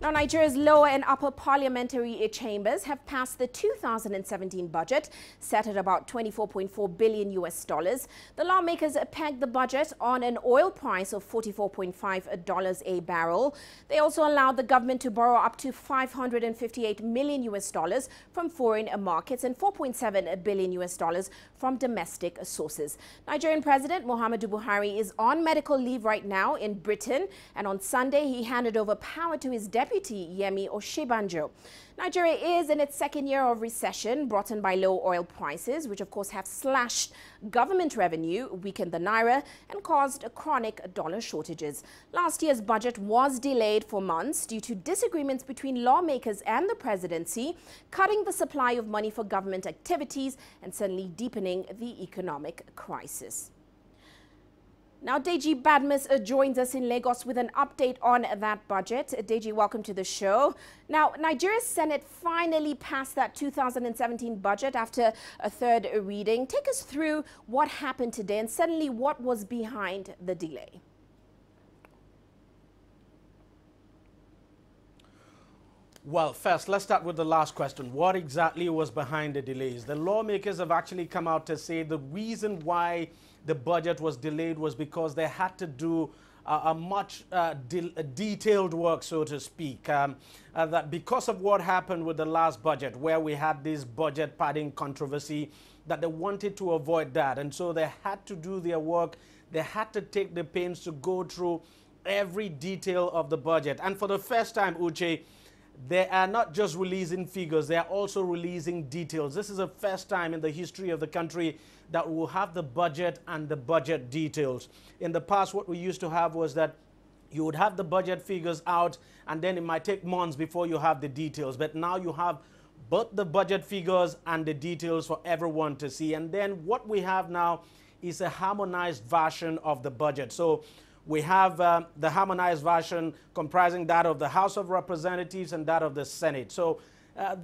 Now, Nigeria's lower and upper parliamentary chambers have passed the 2017 budget, set at about $24.4 billion US. The lawmakers pegged the budget on an oil price of $44.5 a barrel. They also allowed the government to borrow up to $558 million US from foreign markets and $4.7 billion US from domestic sources. Nigerian President Muhammadu Buhari is on medical leave right now in Britain, and on Sunday he handed over power to his deputy Yemi Osinbajo. Nigeria is in its second year of recession brought on by low oil prices, which of course have slashed government revenue, weakened the naira and caused chronic dollar shortages. Last year's budget was delayed for months due to disagreements between lawmakers and the presidency, cutting the supply of money for government activities and certainly deepening the economic crisis. Now, Deji Badmus joins us in Lagos with an update on that budget. Deji, welcome to the show. Now, Nigeria's Senate finally passed that 2017 budget after a third reading. Take us through what happened today and suddenly what was behind the delay. Well, first, let's start with the last question. What exactly was behind the delays? The lawmakers have actually come out to say the reason why the budget was delayed was because they had to do detailed work, so to speak. That because of what happened with the last budget, where we had this budget padding controversy, that they wanted to avoid that. And so they had to do their work. They had to take the pains to go through every detail of the budget. And for the first time, Uche, they are not just releasing figures, they are also releasing details. This is the first time in the history of the country that we will have the budget and the budget details. In the past, what we used to have was that you would have the budget figures out and then it might take months before you have the details. But now you have both the budget figures and the details for everyone to see. And then what we have now is a harmonized version of the budget. So we have the harmonized version comprising that of the House of Representatives and that of the Senate. So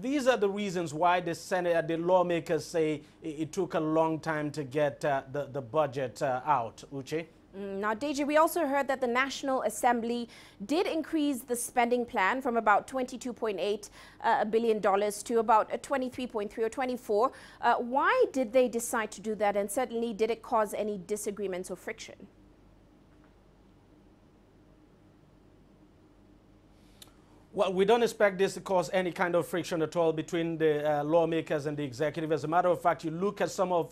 these are the reasons why the Senate, the lawmakers say it took a long time to get the budget out. Uche? Now, Deji, we also heard that the National Assembly did increase the spending plan from about $22.8 billion to about 23.3 or 24. Why did they decide to do that? And certainly, did it cause any disagreements or friction? Well, we don't expect this to cause any kind of friction at all between the lawmakers and the executive. As a matter of fact, you look at some of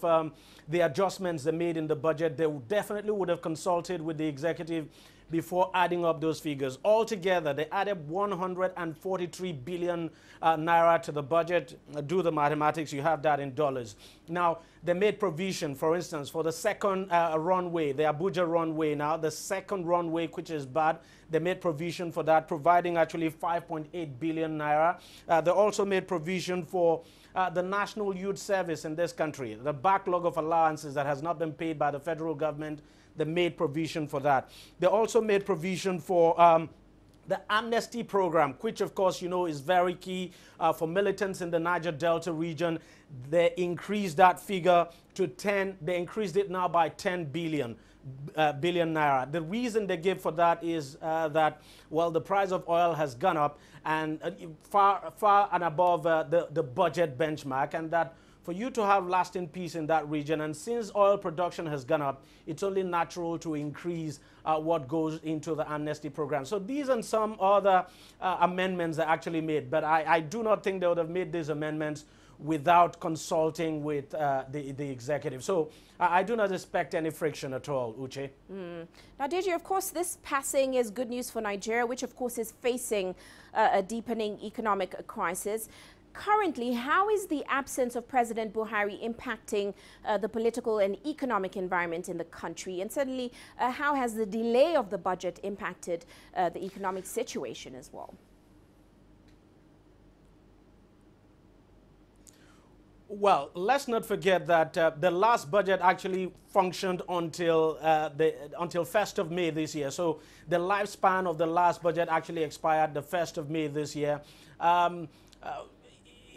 the adjustments they made in the budget, they definitely would have consulted with the executive before adding up those figures. Altogether, they added 143 billion naira to the budget. Do the mathematics, you have that in dollars. Now, they made provision, for instance, for the second runway, the Abuja runway now, the second runway, which is bad. They made provision for that, providing actually 5.8 billion naira. They also made provision for the National Youth Service in this country, the backlog of allowances that has not been paid by the federal government. They made provision for that. They also made provision for the amnesty program, which of course, you know, is very key for militants in the Niger Delta region. They increased that figure to 10. They increased it now by 10 billion naira. The reason they give for that is that, well, the price of oil has gone up and far and above the budget benchmark, and that for you to have lasting peace in that region, and since oil production has gone up, it's only natural to increase what goes into the amnesty program. So these and some other amendments are actually made, but I do not think they would have made these amendments without consulting with the executive. So I do not expect any friction at all, Uche. Now, Deji, of course, this passing is good news for Nigeria, which of course is facing a deepening economic crisis. Currently, how is the absence of President Buhari impacting the political and economic environment in the country? And certainly, how has the delay of the budget impacted the economic situation as well? Well, let's not forget that the last budget actually functioned until 1st of May this year. So the lifespan of the last budget actually expired the 1st of May this year.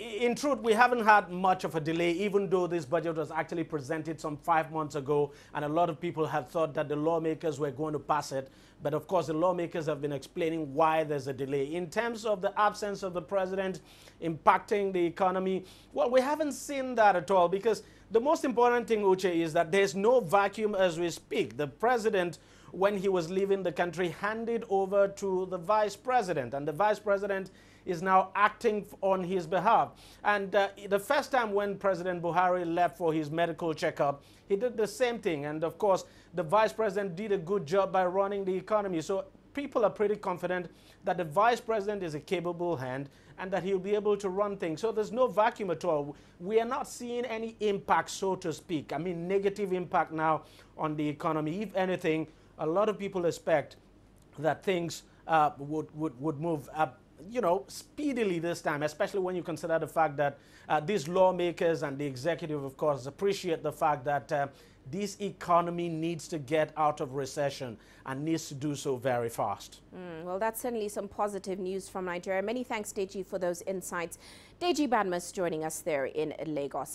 in truth, we haven't had much of a delay, even though this budget was actually presented some 5 months ago, and a lot of people had thought that the lawmakers were going to pass it. But of course, the lawmakers have been explaining why there's a delay. In terms of the absence of the president impacting the economy, well, we haven't seen that at all, because the most important thing, Uche, is that there's no vacuum as we speak. The president, when he was leaving the country, handed over to the vice president, and the vice president is now acting on his behalf. And the first time when President Buhari left for his medical checkup, he did the same thing. And of course, the vice president did a good job by running the economy. So people are pretty confident that the vice president is a capable hand and that he'll be able to run things. So there's no vacuum at all. We are not seeing any impact, so to speak. I mean, negative impact now on the economy. If anything, a lot of people expect that things would move up, you know, speedily this time, especially when you consider the fact that these lawmakers and the executive, of course, appreciate the fact that this economy needs to get out of recession and needs to do so very fast. Well, that's certainly some positive news from Nigeria. Many thanks, Deji, for those insights. Deji Badmus joining us there in Lagos.